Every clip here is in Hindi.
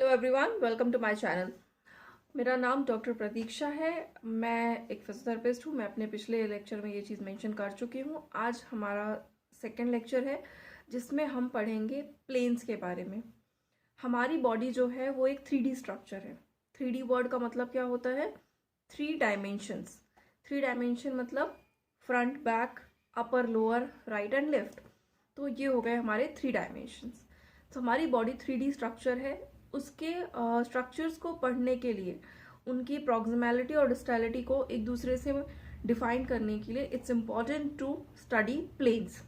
Everyone, welcome to my channel. मेरा नाम डॉक्टर प्रतीक्षा है। मैं एक फिजियोथेरेपिस्ट हूँ। मैं अपने पिछले लेक्चर में ये चीज़ मेंशन कर चुकी हूँ। आज हमारा सेकंड लेक्चर है जिसमें हम पढ़ेंगे प्लेन्स के बारे में। हमारी बॉडी जो है वो एक 3D स्ट्रक्चर है। 3D वर्ड का मतलब क्या होता है? 3 डायमेंशंस। 3 डायमेंशन मतलब front, back, upper, lower, right and left. तो ये हो गए हमारे 3 डायमेंशंस। तो हमारी बॉडी 3D स्ट्रक्चर है। उसके स्ट्रक्चर्स को पढ़ने के लिए, उनकी प्रॉक्सिमैलिटी और डिस्टैलिटी को एक दूसरे से डिफाइन करने के लिए it's important to study planes.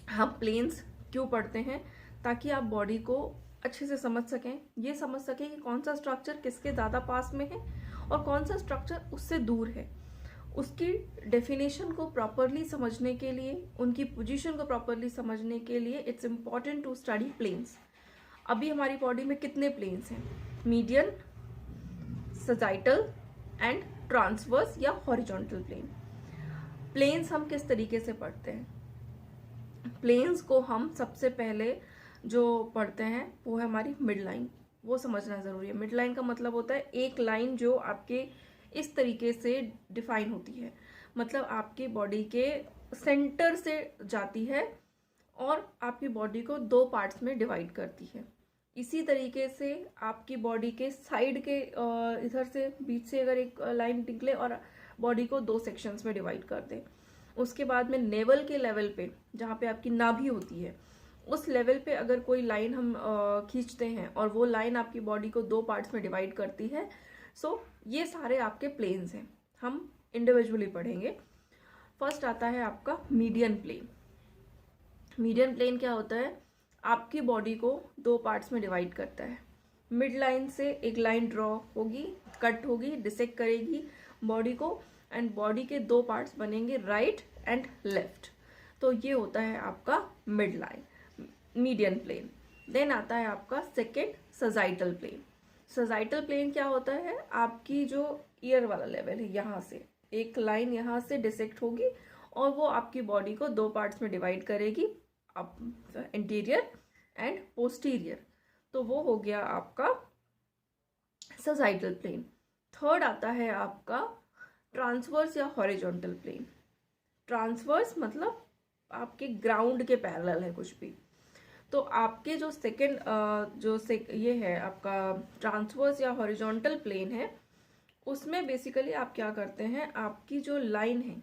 हम प्लेन्स क्यों पढ़ते हैं? ताकि आप बॉडी को अच्छे से समझ सकें, ये समझ सकें कि कौन सा स्ट्रक्चर किसके ज़्यादा पास में है और कौन सा स्ट्रक्चर उससे दूर है। उसकी डेफिनेशन को प्रॉपरली समझने के लिए, उनकी पोजीशन को प्रॉपरली समझने के लिए it's important to study planes. अभी हमारी बॉडी में कितने प्लेन्स हैं? मीडियन, सजाइटल एंड ट्रांसवर्स या हॉरिजॉन्टल प्लेन। प्लेन्स हम किस तरीके से पढ़ते हैं? प्लेन्स को हम सबसे पहले जो पढ़ते हैं वो है हमारी मिड लाइन। वो समझना ज़रूरी है। मिड लाइन का मतलब होता है एक लाइन जो आपके इस तरीके से डिफाइन होती है, मतलब आपकी बॉडी के सेंटर से जाती है और आपकी बॉडी को 2 पार्ट्स में डिवाइड करती है। इसी तरीके से आपकी बॉडी के साइड के इधर से बीच से अगर एक लाइन निकले और बॉडी को 2 सेक्शंस में डिवाइड कर दे। उसके बाद में नेवल के लेवल पे, जहाँ पे आपकी नाभि होती है, उस लेवल पे अगर कोई लाइन हम खींचते हैं और वो लाइन आपकी बॉडी को 2 पार्ट्स में डिवाइड करती है। सो ये सारे आपके प्लेन्स हैं। हम इंडिविजुअली पढ़ेंगे। फर्स्ट आता है आपका मीडियन प्लेन। मीडियन प्लेन क्या होता है? आपकी बॉडी को 2 पार्ट्स में डिवाइड करता है। मिड लाइन से एक लाइन ड्रॉ होगी, कट होगी, डिसेक्ट करेगी बॉडी को, एंड बॉडी के 2 पार्ट्स बनेंगे, राइट एंड लेफ्ट। तो ये होता है आपका mid line, median plane. Then आता है आपका second, sagittal plane. Sagittal plane क्या होता है? आपकी जो ईयर वाला लेवल है, यहाँ से एक लाइन यहाँ से डिसेक्ट होगी और वो आपकी बॉडी को 2 पार्ट्स में डिवाइड करेगी, इंटीरियर एंड पोस्टीरियर। तो वो हो गया आपका सजाइटल प्लेन। थर्ड आता है आपका ट्रांसवर्स या हॉरिजॉन्टल प्लेन। ट्रांसवर्स मतलब आपके ग्राउंड के पैरेलल है कुछ भी। तो आपके जो सेकंड ये है आपका ट्रांसवर्स या हॉरिजॉन्टल प्लेन है, उसमें बेसिकली आप क्या करते हैं? आपकी जो लाइन है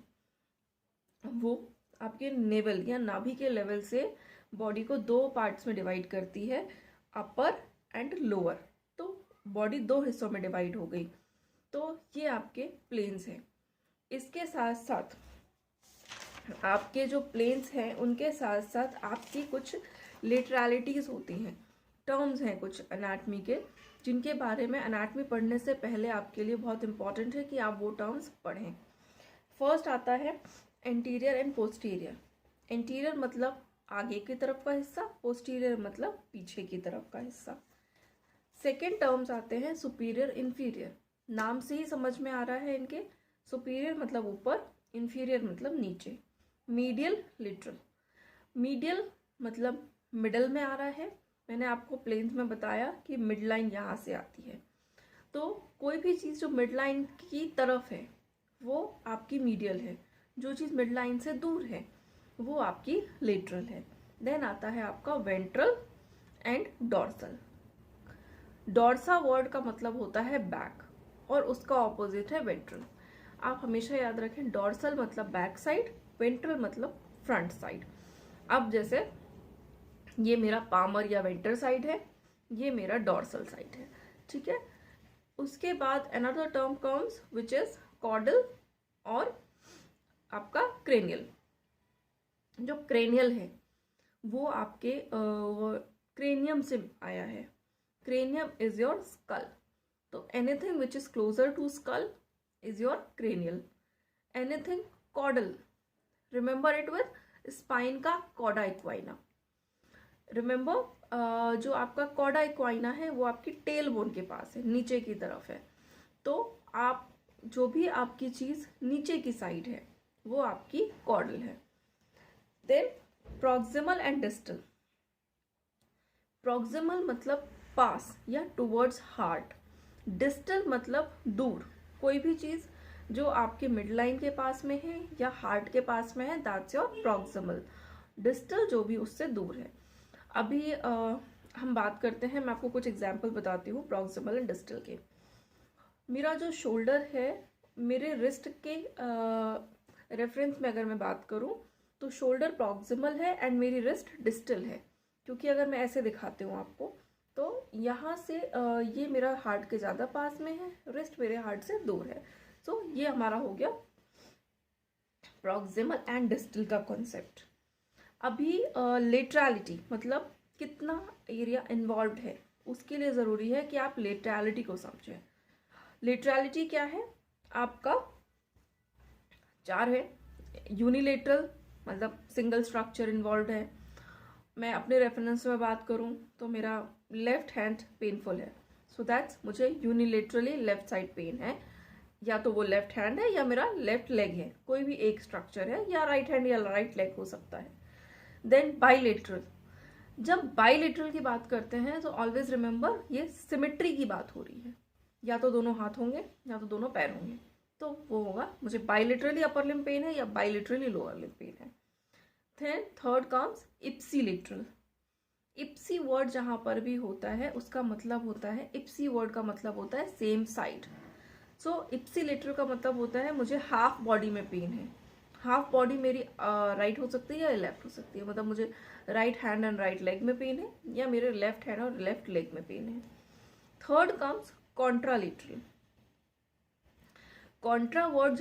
वो आपके नेवल या नाभि के लेवल से बॉडी को 2 पार्ट्स में डिवाइड करती है, अपर एंड लोअर। तो बॉडी 2 हिस्सों में डिवाइड हो गई। तो ये आपके प्लेन्स हैं। इसके साथ साथ आपके जो प्लेन्स हैं उनके साथ साथ आपकी कुछ लेटरलिटीज होती हैं, टर्म्स हैं कुछ एनाटमी के, जिनके बारे में एनाटमी पढ़ने से पहले आपके लिए बहुत इंपॉर्टेंट है कि आप वो टर्म्स पढ़ें। फर्स्ट आता है एंटीरियर एंड पोस्टीरियर। एंटीरियर मतलब आगे की तरफ का हिस्सा, पोस्टीरियर मतलब पीछे की तरफ का हिस्सा। सेकेंड टर्म्स आते हैं सुपीरियर, इंफीरियर। नाम से ही समझ में आ रहा है इनके। सुपीरियर मतलब ऊपर, इंफीरियर मतलब नीचे। Medial, literal. मीडियल मतलब मिडल में आ रहा है। मैंने आपको प्लेन्स में बताया कि मिड लाइन यहाँ से आती है। तो कोई भी चीज़ जो मिड लाइन की तरफ है वो आपकी मीडियल है। जो चीज़ मिड लाइन से दूर है वो आपकी लेटरल है। देन आता है आपका वेंट्रल एंड डॉर्सल। डॉर्सा वर्ड का मतलब होता है बैक और उसका ऑपोजिट है वेंट्रल। आप हमेशा याद रखें, डॉर्सल मतलब बैक साइड, वेंट्रल मतलब फ्रंट साइड। अब जैसे ये मेरा पामर या वेंटर साइड है, ये मेरा डॉर्सल साइड है, ठीक है। उसके बाद another term comes which is caudal और आपका क्रेनियल। जो क्रेनियल है वो आपके क्रेनियम से आया है। Cranium is your skull. तो anything which is closer to skull is your cranial. Anything cordal, remember it with spine का कॉडा इक्वाइना। रिमेंबर जो आपका कॉडा इक्वाइना है वो आपकी टेल बोन के पास है, नीचे की तरफ है। तो आप जो भी आपकी चीज़ नीचे की साइड है वो आपकी कॉर्डल है। Then proximal and distal. Proximal मतलब पास या टुवर्ड्स हार्ट। डिस्टल मतलब दूर, कोई भी चीज जो आपके मिड लाइन के पास में है या हार्ट के पास में है, दैट्स योर प्रॉक्सिमल। डिस्टल जो भी उससे दूर है। अभी हम बात करते हैं, मैं आपको कुछ एग्जाम्पल बताती हूँ प्रॉक्सिमल एंड डिस्टल के। मेरा जो शोल्डर है, मेरे रिस्ट के रेफरेंस में अगर मैं बात करूँ तो शोल्डर प्रॉक्सिमल है एंड मेरी रिस्ट डिस्टल है। क्योंकि अगर मैं ऐसे दिखाती हूँ आपको, तो यहाँ से ये मेरा हार्ट के ज़्यादा पास में है, रिस्ट मेरे हार्ट से दूर है। सो ये हमारा हो गया प्रॉक्सिमल एंड डिस्टल का कॉन्सेप्ट। अभी लेटरलिटी मतलब कितना एरिया इन्वॉल्व है, उसके लिए ज़रूरी है कि आप लेटरलिटी को समझें। लेटरलिटी क्या है आपका, चार है। यूनिलेटरल मतलब सिंगल स्ट्रक्चर इन्वॉल्व है। मैं अपने रेफरेंस में बात करूं तो मेरा लेफ्ट हैंड पेनफुल है, सो दैट्स मुझे यूनिलेटरली लेफ्ट साइड पेन है। या तो वो लेफ्ट हैंड है या मेरा लेफ्ट लेग है, कोई भी एक स्ट्रक्चर है, या राइट हैंड या राइट लेग हो सकता है। देन बाइलेटरल, जब बाइलेटरल की बात करते हैं तो ऑलवेज रिमेंबर ये सिमेट्री की बात हो रही है, या तो दोनों हाथ होंगे या तो दोनों पैर होंगे, तो वो होगा मुझे बाइलेटरली अपर लिम्ब पेन है या बाइलेटरली लोअर लिम्ब पेन है। Then third comes ipsilateral. Ipsi word जहां पर भी होता है उसका मतलब होता है, इप्सी वर्ड का मतलब होता है सेम साइड। सो इप्सीलेटरल का मतलब होता है मुझे हाफ बॉडी में पेन है। हाफ बॉडी मेरी राइट हो सकती है या लेफ्ट हो सकती है, मतलब मुझे right hand and right leg में पेन है या मेरे लेफ्ट हैंड और लेफ्ट लेग में पेन है। Third comes contralateral. Contra word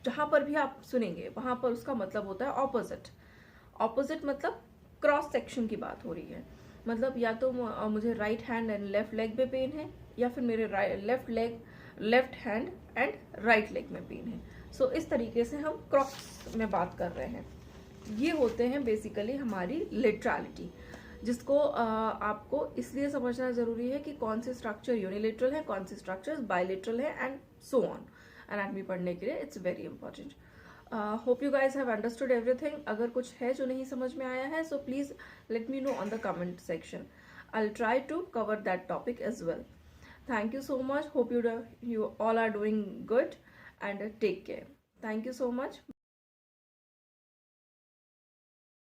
जहां पर भी आप सुनेंगे वहां पर उसका मतलब होता है ऑपोजिट। ऑपोजिट मतलब क्रॉस सेक्शन की बात हो रही है, मतलब या तो मुझे right hand and left leg में पेन है, या फिर मेरे left hand and right leg में पेन है। सो इस तरीके से हम क्रॉस में बात कर रहे हैं। ये होते हैं बेसिकली हमारी लेटरलिटी, जिसको आपको इसलिए समझना जरूरी है कि कौन से स्ट्रक्चर यूनिलेटरल है, कौन से स्ट्रक्चर बाइलेटरल है, एंड सो ऑन। एनाटॉमी पढ़ने के लिए it's very important. Hope you guys have understood everything. अगर कुछ है जो नहीं समझ में आया है, so please let me know on the comment section. I will try to cover that topic as well. Thank you so much. Hope you all are doing good and take care. Thank you so much.